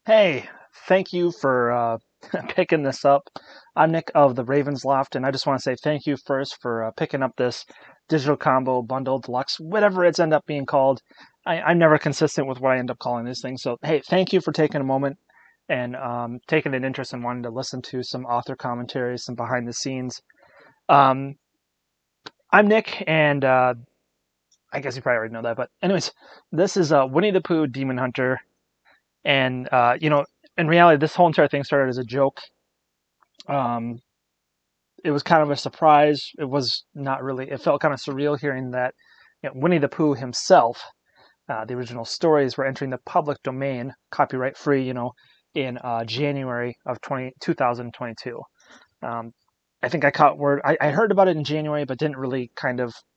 Hey, thank you for picking this up. I'm Nick of the Ravens Loft, and I just want to say thank you first for picking up this digital combo bundle deluxe, whatever it's end up being called. I'm never consistent with what I end up calling these things. So, hey, thank you for taking a moment and taking an interest in wanting to listen to some author commentaries, some behind the scenes. Um, I'm Nick, and I guess you probably already know that. But, anyways, this is Winnie the Pooh Demon Hunter. And in reality, this whole entire thing started as a joke. Um, it was kind of a surprise. It was not really. It felt kind of surreal hearing that Winnie the Pooh himself, the original stories, were entering the public domain, copyright free. In January of 2022. Um, I think I caught word. I heard about it in January, but didn't really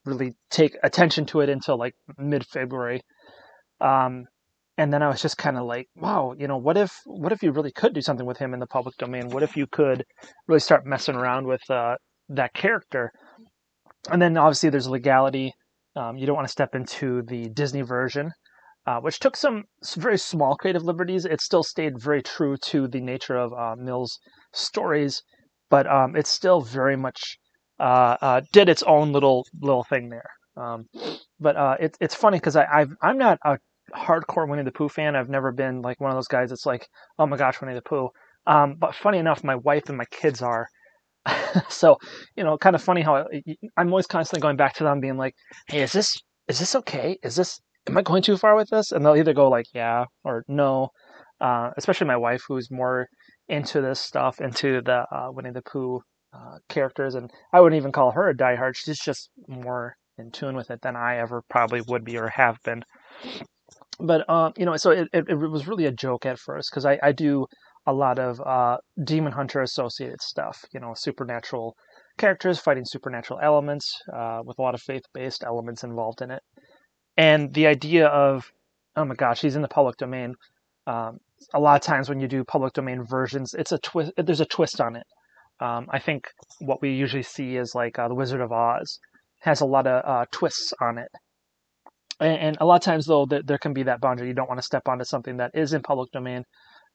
really take attention to it until like mid February. Um, and then I was just kind of like, wow, what if you really could do something with him in the public domain? What if you could really start messing around with that character? And then obviously there's legality. You don't want to step into the Disney version, which took some very small creative liberties. It still stayed very true to the nature of Mill's stories, but it still very much did its own little thing there. But it's funny because I'm not a hardcore Winnie the Pooh fan. I've never been like one of those guys that's like, oh my gosh, Winnie the Pooh. But funny enough, my wife and my kids are. So, kind of funny how I'm always constantly going back to them, being like, "Hey, is this okay? Am I going too far with this?" And they'll either go like, "Yeah" or "No." Especially my wife, who's more into this stuff, into the Winnie the Pooh characters, and I wouldn't even call her a diehard. She's just more in tune with it than I ever probably would be or have been. But so it was really a joke at first because I do a lot of demon hunter associated stuff. Supernatural characters fighting supernatural elements with a lot of faith based elements involved in it. And the idea of, oh my gosh, he's in the public domain. Um, a lot of times when you do public domain versions, it's a twist. There's a twist on it. I think what we usually see is like the Wizard of Oz has a lot of twists on it. And a lot of times, though, there can be that boundary. You don't want to step onto something that is in public domain,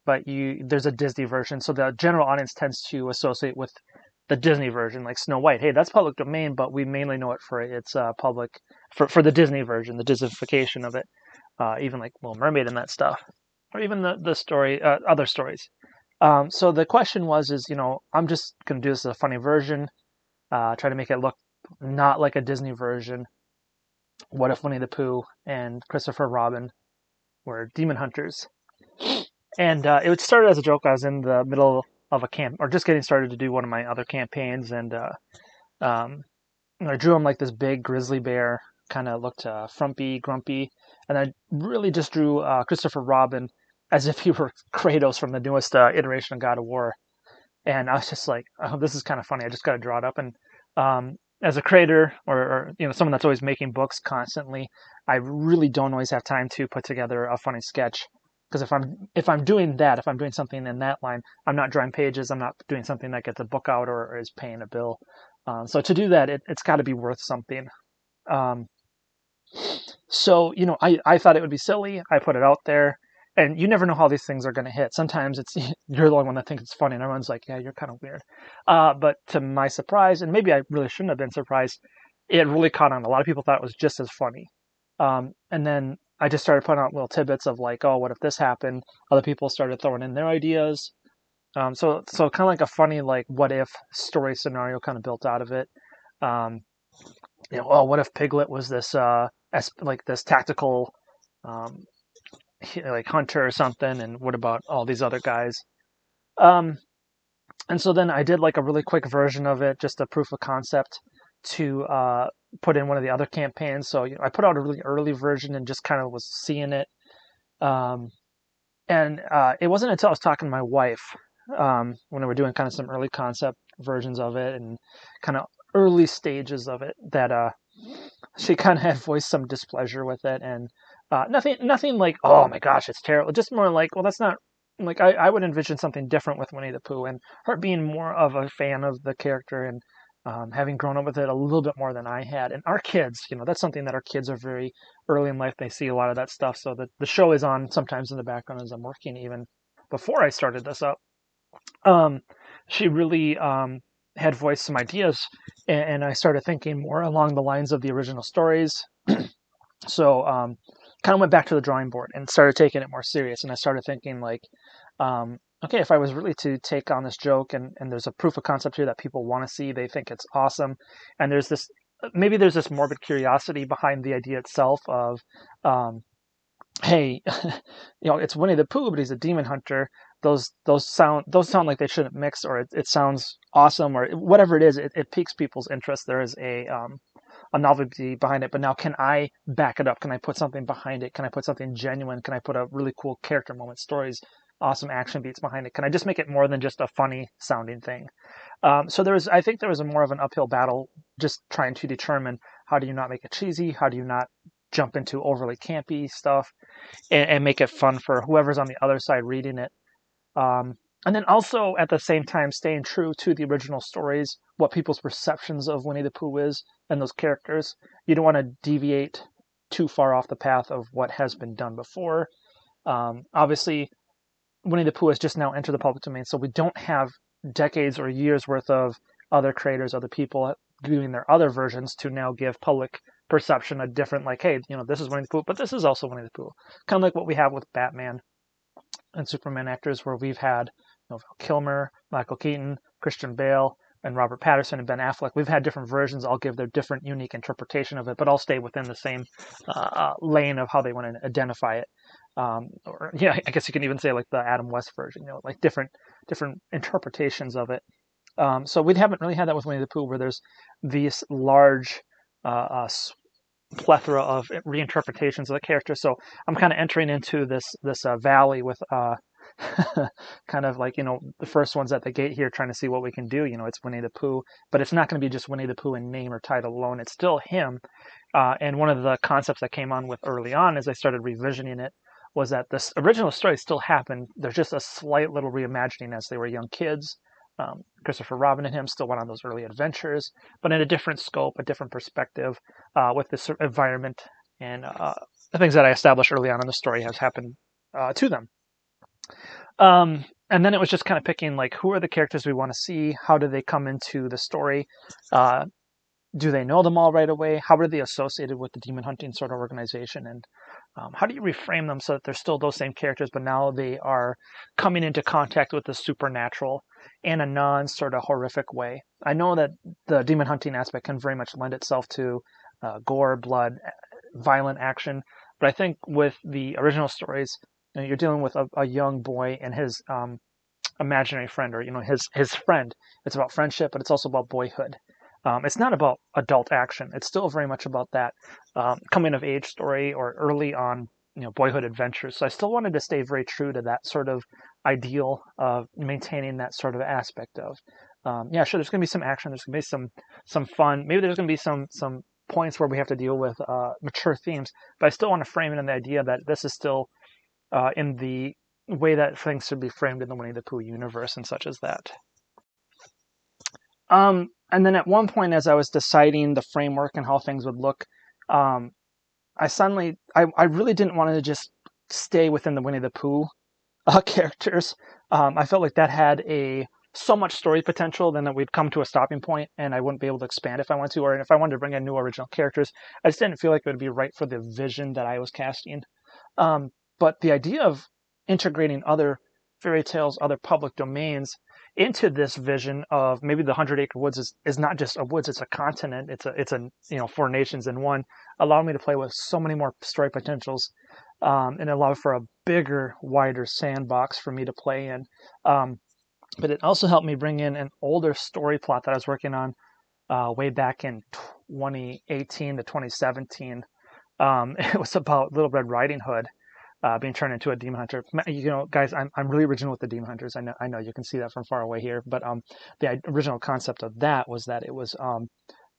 but there's a Disney version, so the general audience tends to associate with the Disney version, like Snow White. Hey, that's public domain, but we mainly know it for its public for the Disney version, the Disneyfication of it. Even like Little Mermaid and that stuff, or even the story, other stories. So the question is I'm just gonna do this as a funny version, try to make it look not like a Disney version. What if Winnie the Pooh and Christopher Robin were demon hunters? And it started as a joke. I was in the middle of a camp, or just getting started to do one of my other campaigns, and um, I drew him like this big grizzly bear, kind of looked frumpy, grumpy, and I really just drew Christopher Robin as if he were Kratos from the newest iteration of God of War. And I was just like, oh, this is kind of funny. I just got to draw it up. And as a creator, or someone that's always making books constantly, I really don't always have time to put together a funny sketch. Because if I'm doing that, if I'm doing something in that line, I'm not drawing pages. I'm not doing something that gets a book out or is paying a bill. So to do that, it's got to be worth something. Um, so, I thought it would be silly. I put it out there, and you never know how these things are going to hit. Sometimes it's you're the only one that thinks it's funny, and everyone's like, "Yeah, you're kind of weird." But to my surprise, and maybe I really shouldn't have been surprised, it really caught on. A lot of people thought it was just as funny. And then I just started putting out little tidbits of like, "Oh, what if this happened?" Other people started throwing in their ideas. So kind of like a funny like what if story scenario kind of built out of it. Um, oh, what if Piglet was this like this tactical um, like hunter or something, and what about all these other guys? Um, and so then I did like a really quick version of it, just a proof of concept to put in one of the other campaigns. So I put out a really early version and just kind of was seeing it. Um, and it wasn't until I was talking to my wife when we were doing kind of some early concept versions of it and kind of early stages of it that she kind of had voiced some displeasure with it, and nothing like, oh my gosh, it's terrible. Just more like, well, that's not like I would envision something different with Winnie the Pooh, and her being more of a fan of the character and having grown up with it a little bit more than I had. And our kids, that's something that our kids are very early in life. They see a lot of that stuff, so the show is on sometimes in the background as I'm working even. before I started this up, um, she really had voiced some ideas, and I started thinking more along the lines of the original stories. So kind of went back to the drawing board and started taking it more serious. And I started thinking like, okay, if I was really to take on this joke, and there's a proof of concept here that people want to see, they think it's awesome, and there's this maybe there's this morbid curiosity behind the idea itself of, hey, it's Winnie the Pooh, but he's a demon hunter. Those sound like they shouldn't mix, or it sounds awesome, or whatever it is. It piques people's interest. There is a novelty behind it, but now can I back it up? Can I put something behind it? Can I put something genuine? Can I put a really cool character moment, stories, awesome action beats behind it? Can I just make it more than just a funny sounding thing? So I think there was a more of an uphill battle just trying to determine, how do you not make it cheesy? How do you not jump into overly campy stuff, and make it fun for whoever's on the other side reading it? Um, and then also at the same time staying true to the original stories, what people's perceptions of Winnie the Pooh is and those characters. You don't want to deviate too far off the path of what has been done before. Obviously, Winnie the Pooh has just now entered the public domain, so we don't have decades or years worth of other creators, other people doing their other versions to now give public perception a different, like, hey, this is Winnie the Pooh, but this is also Winnie the Pooh. Kind of like what we have with Batman and Superman actors, where we've had Val Kilmer, Michael Keaton, Christian Bale, and Robert Pattinson and Ben Affleck. We've had different versions, all give their different unique interpretation of it, but all stay within the same lane of how they want to identify it. Or yeah, I guess you can even say like the Adam West version, like different interpretations of it. So we haven't really had that with Winnie the Pooh, where there's these large plethora of reinterpretations of the character. So I'm kind of entering into this valley with kind of like, the first ones at the gate here, trying to see what we can do. It's Winnie the Pooh, but it's not going to be just Winnie the Pooh in name or title alone. It's still him. And one of the concepts I came on with early on, as I started revisioning it, was that this original story still happened. There's just a slight little reimagining as they were young kids. Christopher Robin and him still went on those early adventures, but in a different scope, a different perspective, with this environment and the things that I established early on in the story has happened to them. And then it was just kind of picking, like, who are the characters we want to see? How do they come into the story? Do they know them all right away? How are they associated with the demon hunting sort of organization? And how do you reframe them so that they're still those same characters, but now they are coming into contact with the supernatural in a non sort of horrific way? I know that the demon hunting aspect can very much lend itself to gore, blood, violent action, but I think with the original stories, you're dealing with a young boy and his imaginary friend, or his friend. It's about friendship, but it's also about boyhood. It's not about adult action. It's still very much about that coming of age story, or early on, boyhood adventures. So I still wanted to stay very true to that sort of ideal of maintaining that sort of aspect of, yeah, sure, there's going to be some action. There's going to be some fun. Maybe there's going to be some points where we have to deal with mature themes, but I still want to frame it in the idea that this is still in the way that things should be framed in the Winnie the Pooh universe, and such as that. And then at one point, as I was deciding the framework and how things would look, I really didn't want to just stay within the Winnie the Pooh characters. I felt like that had so much story potential, then that we'd come to a stopping point, and I wouldn't be able to expand if I wanted to, or if I wanted to bring in new original characters, I just didn't feel like it would be right for the vision that I was casting. But the idea of integrating other fairy tales, other public domains into this vision of maybe the 100-Acre Woods is not just a woods, it's a continent, it's a 4 nations in one, allowed me to play with so many more story potentials, and allowed for a bigger, wider sandbox for me to play in. But it also helped me bring in an older story plot that I was working on way back in 2018 to 2017. It was about Little Red Riding Hood being turned into a demon hunter. Guys, I'm really original with the demon hunters. I know you can see that from far away here, but the original concept of that was that it was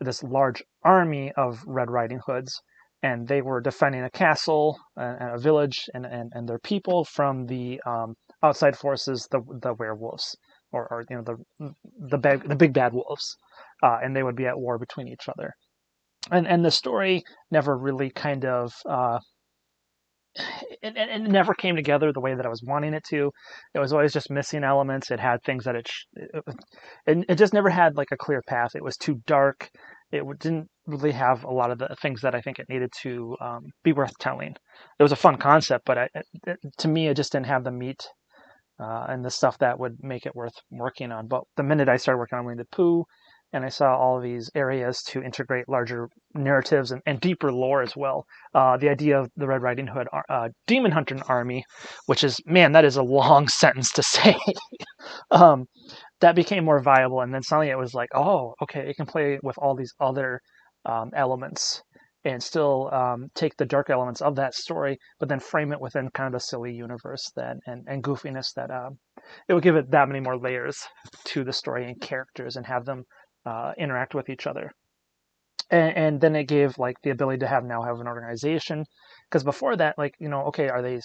this large army of Red Riding Hoods, and they were defending a castle and a village and their people from the outside forces, the werewolves, or the big bad wolves, and they would be at war between each other. And the story never really kind of it never came together the way that I was wanting it to. It was always just missing elements. It had things that it just never had like a clear path. It was too dark. Didn't really have a lot of the things that I think it needed to be worth telling. It was a fun concept, but to me, it just didn't have the meat and the stuff that would make it worth working on. But the minute I started working on Winnie the Pooh, and I saw all of these areas to integrate larger narratives and deeper lore as well. The idea of the Red Riding Hood demon hunter army, which is, man, that is a long sentence to say. um, that became more viable, and then suddenly it was like, oh, okay, it can play with all these other elements and still take the dark elements of that story, but then frame it within kind of a silly universe that and goofiness that it would give it that many more layers to the story and characters and have them interact with each other. And then it gave like the ability to have an organization, because before that, like, okay, are they,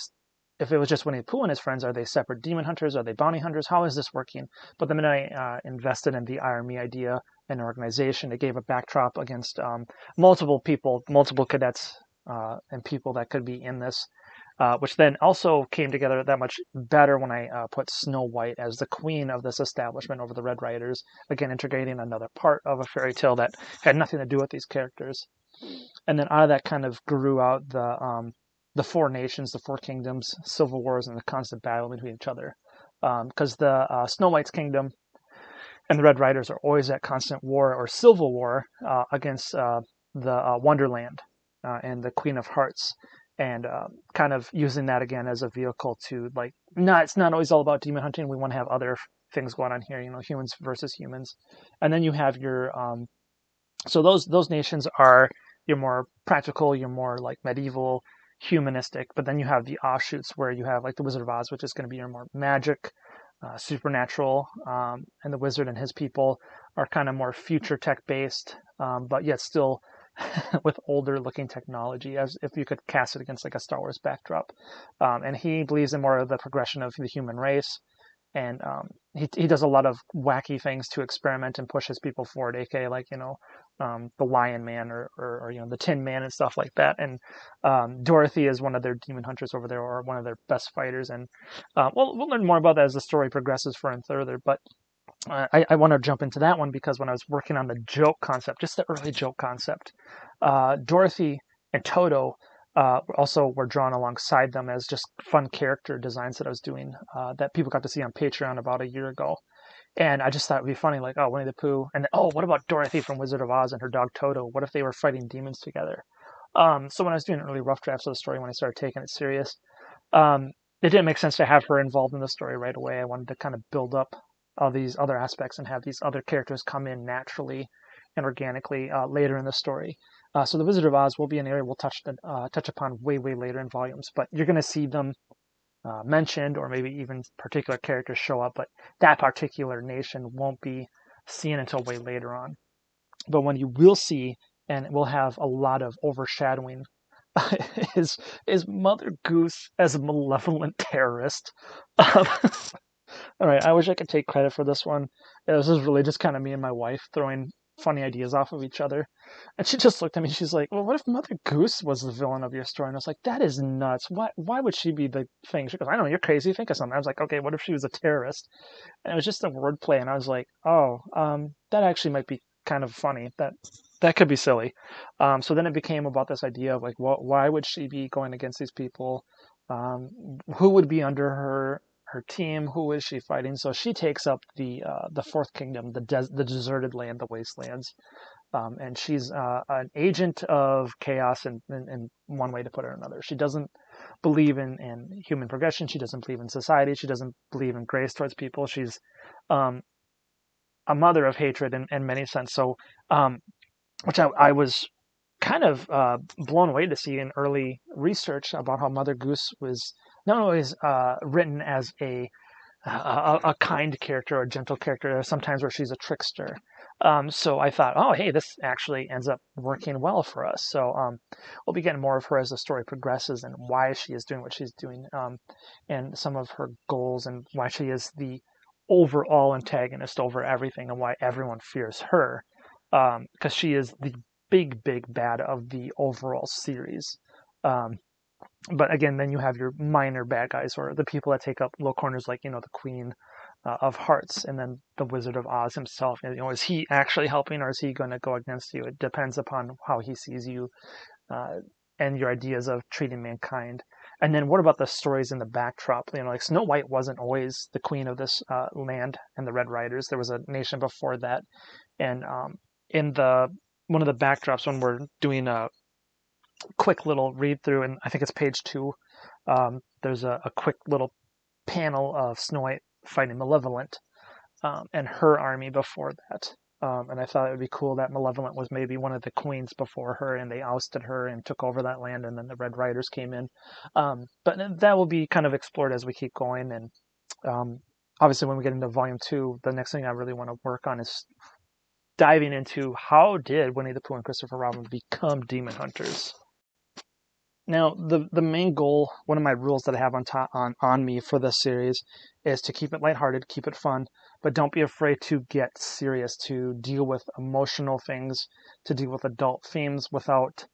if it was just Winnie the Pooh and his friends, are they separate demon hunters? Are they bounty hunters? How is this working? But the minute I invested in the IRME idea and organization, it gave a backdrop against multiple people, multiple cadets and people that could be in this, which then also came together that much better when I put Snow White as the queen of this establishment over the Red Riders, again integrating another part of a fairy tale that had nothing to do with these characters. And then out of that kind of grew out the four nations, the four kingdoms, civil wars, and the constant battle between each other. Because the Snow White's kingdom and the Red Riders are always at constant war or civil war against the Wonderland and the Queen of Hearts, and kind of using that again as a vehicle to, like, it's not always all about demon hunting. We want to have other things going on here, humans versus humans. And then you have your so those nations are your more practical, your more like medieval, humanistic. But then you have the offshoots where you have like the Wizard of Oz, which is going to be your more magic, supernatural, and the wizard and his people are kind of more future tech based, but yet still with older looking technology, as if you could cast it against like a Star Wars backdrop. And he believes in more of the progression of the human race. And he does a lot of wacky things to experiment and push his people forward, aka like the Lion Man or the Tin Man and stuff like that. And Dorothy is one of their demon hunters over there, or one of their best fighters. And we'll learn more about that as the story progresses further. But I want to jump into that one because when I was working on the joke concept, just the early joke concept, Dorothy and Toto also were drawn alongside them as just fun character designs that I was doing that people got to see on Patreon about a year ago. And I just thought it'd be funny, like, oh, Winnie the Pooh, and what about Dorothy from Wizard of Oz and her dog Toto? What if they were fighting demons together? So when I was doing early rough drafts of the story, when I started taking it serious, it didn't make sense to have her involved in the story right away. I wanted to kind of build up all these other aspects and have these other characters come in naturally and organically later in the story. So the Wizard of Oz will be an area we'll touch upon way later in volumes, but you're going to see them mentioned, or maybe even particular characters show up, but that particular nation won't be seen until way later on. But when you will see, and will have a lot of overshadowing, is Mother Goose as a malevolent terrorist. All right, I wish I could take credit for this one. This is really just kind of me and my wife throwing funny ideas off of each other. And she just looked at me. She's like, well, what if Mother Goose was the villain of your story? And I was like, that is nuts. Why would she be the thing? She goes, I don't know, you're crazy. Think of something. I was like, okay, what if she was a terrorist? And it was just a wordplay. And I was like, oh, that actually might be kind of funny. That could be silly. So then it became about this idea of like, why would she be going against these people? Who would be under her team? Who is she fighting? So she takes up the fourth kingdom, the deserted land, the wastelands, and she's an agent of chaos in one way to put it or another. She doesn't believe in human progression. She doesn't believe in society. She doesn't believe in grace towards people. She's a mother of hatred in many sense. So, which I was kind of blown away to see in early research about how Mother Goose was not always written as a kind character or a gentle character. There are sometimes where she's a trickster. So I thought, oh, hey, this actually ends up working well for us. So we'll be getting more of her as the story progresses and why she is doing what she's doing, and some of her goals and why she is the overall antagonist over everything and why everyone fears her, because she is the big bad of the overall series. But again, then you have your minor bad guys, or the people that take up little corners, like, the Queen of Hearts, and then the Wizard of Oz himself. Is he actually helping, or is he going to go against you? It depends upon how he sees you, uh, and your ideas of treating mankind. And then what about the stories in the backdrop? Like Snow White wasn't always the queen of this land and the Red Riders. There was a nation before that. And in the one of the backdrops, when we're doing a quick little read through, and I think it's page 2, there's a quick little panel of Snow White fighting Malevolent and her army before that. And I thought it would be cool that Malevolent was maybe one of the queens before her, and they ousted her and took over that land, and then the Red Riders came in. But that will be kind of explored as we keep going. And obviously, when we get into Volume 2, the next thing I really want to work on is diving into how did Winnie the Pooh and Christopher Robin become demon hunters. Now, the main goal, one of my rules that I have on me for this series, is to keep it lighthearted, keep it fun, but don't be afraid to get serious, to deal with emotional things, to deal with adult themes without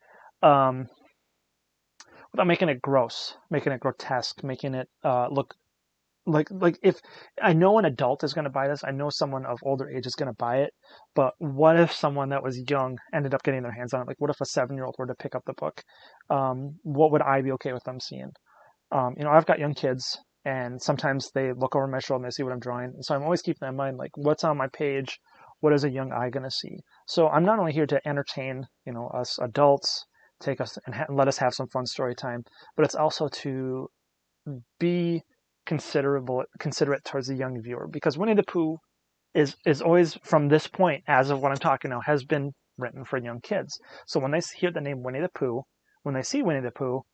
making it gross, making it grotesque, making it look like if I know an adult is going to buy this, I know someone of older age is going to buy it, but what if someone that was young ended up getting their hands on it? Like, what if a 7-year-old were to pick up the book? What would I be okay with them seeing? I've got young kids, and sometimes they look over my shoulder and they see what I'm drawing, and so I'm always keeping that in mind, like, what's on my page? What is a young eye going to see? So I'm not only here to entertain, us adults, take us and let us have some fun story time, but it's also to be considerate towards the young viewer, because Winnie the Pooh is always, from this point, as of what I'm talking now, has been written for young kids. So when they hear the name Winnie the Pooh, when they see Winnie the Pooh,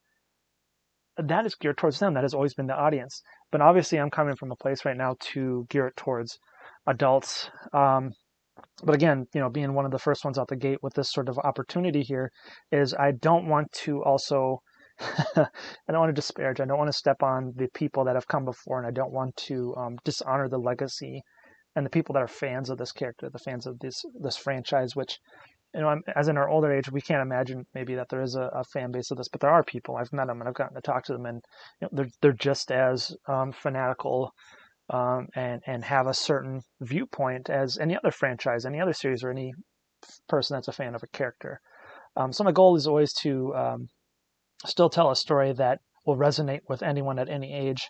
that is geared towards them. That has always been the audience. But obviously, I'm coming from a place right now to gear it towards adults. But again, being one of the first ones out the gate with this sort of opportunity here, is I don't want to also I don't want to disparage. I don't want to step on the people that have come before, and I don't want to dishonor the legacy and the people that are fans of this character, the fans of this franchise. Which, as in our older age, we can't imagine maybe that there is a fan base of this, but there are people. I've met them and I've gotten to talk to them, and they're just as fanatical and have a certain viewpoint as any other franchise, any other series, or any person that's a fan of a character. So my goal is always to still tell a story that will resonate with anyone at any age,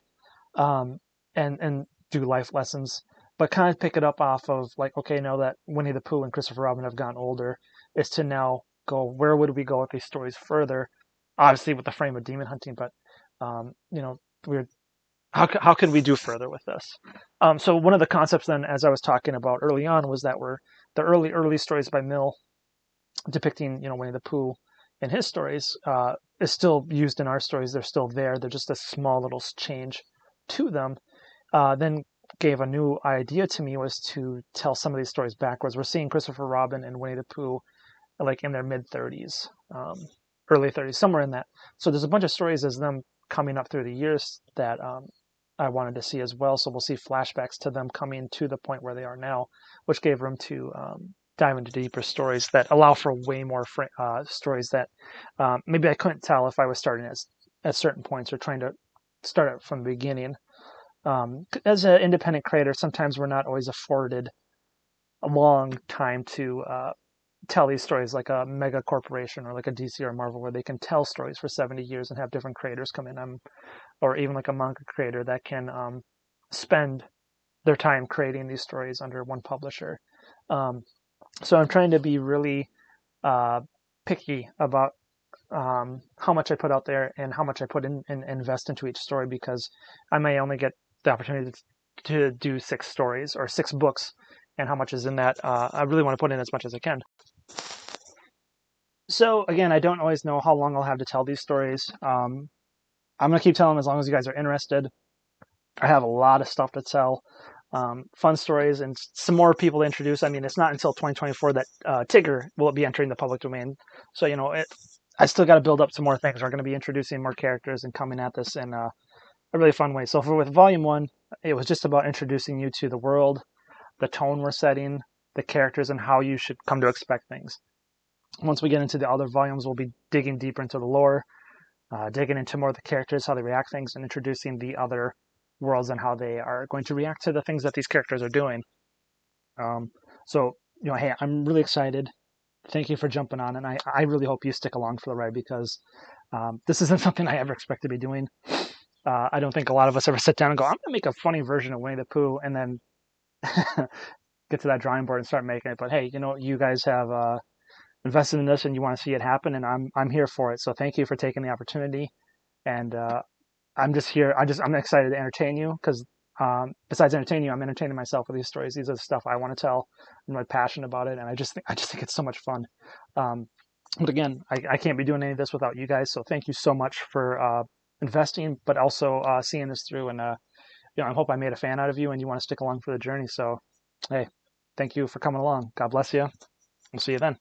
and do life lessons, but kind of pick it up off of, like, okay, now that Winnie the Pooh and Christopher Robin have gotten older, is to now go, where would we go with these stories further? Obviously with the frame of demon hunting, but how could we do further with this? So one of the concepts then, as I was talking about early on, was that were the early stories by Mill depicting Winnie the Pooh and his stories is still used in our stories. They're still there. They're just a small little change to them. Then gave a new idea to me, was to tell some of these stories backwards. We're seeing Christopher Robin and Winnie the Pooh like in their mid-30s, early 30s, somewhere in that. So there's a bunch of stories as them coming up through the years that I wanted to see as well. So we'll see flashbacks to them coming to the point where they are now, which gave room to dive into deeper stories that allow for way more stories that maybe I couldn't tell if I was starting at certain points or trying to start it from the beginning. As an independent creator, sometimes we're not always afforded a long time to tell these stories like a mega corporation or like a DC or Marvel, where they can tell stories for 70 years and have different creators come in, or even like a manga creator that can spend their time creating these stories under one publisher. So I'm trying to be really picky about how much I put out there and how much I put in and invest into each story, because I may only get the opportunity to do 6 stories or 6 books, and how much is in that. I really want to put in as much as I can. So again, I don't always know how long I'll have to tell these stories. I'm going to keep telling them as long as you guys are interested. I have a lot of stuff to tell. Fun stories and some more people to introduce. I mean, it's not until 2024 that Tigger will be entering the public domain. So, I still got to build up some more things. We're going to be introducing more characters and coming at this in a really fun way. So with Volume 1, it was just about introducing you to the world, the tone we're setting, the characters, and how you should come to expect things. Once we get into the other volumes, we'll be digging deeper into the lore, digging into more of the characters, how they react things, and introducing the other worlds and how they are going to react to the things that these characters are doing. Um, so, hey, I'm really excited. Thank you for jumping on, and I really hope you stick along for the ride because this isn't something I ever expect to be doing. I don't think a lot of us ever sit down and go, I'm going to make a funny version of Winnie the Pooh, and then get to that drawing board and start making it. But hey, you guys have invested in this and you want to see it happen, and I'm here for it. So thank you for taking the opportunity. And I'm just here. I'm excited to entertain you because besides entertaining you, I'm entertaining myself with these stories. These are the stuff I want to tell. I'm really passionate about it, and I just think it's so much fun. But again, I can't be doing any of this without you guys. So thank you so much for investing, but also seeing this through. And I hope I made a fan out of you, and you want to stick along for the journey. So hey, thank you for coming along. God bless you. We'll see you then.